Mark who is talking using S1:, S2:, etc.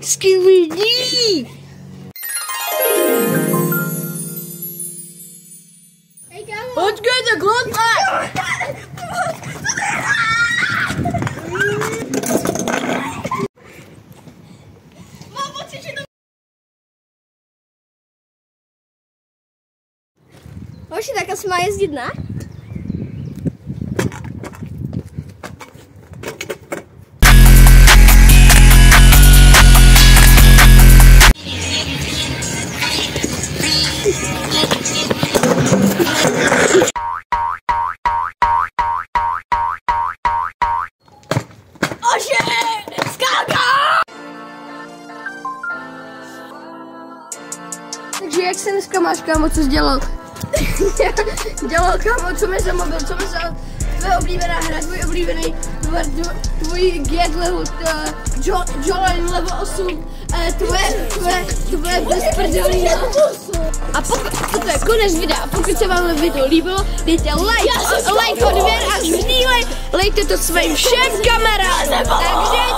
S1: Skibidi! Počkejte, klotme! Mám pocit, že to...
S2: Hoši, tak asi má jezdit, ne?
S1: Takže jak se dneska máš, kámo, co jsi dělal? Dělal, kámo, co mi za mobil, co mi za tvoje oblíbená hra, tvůj oblíbený tvůj get level, Jolene level 8, tvoje bezprdělí. A pokud to je konec videa, pokud se vám video líbilo, dejte like, odběr a sdílejte to svým všem kamarádům.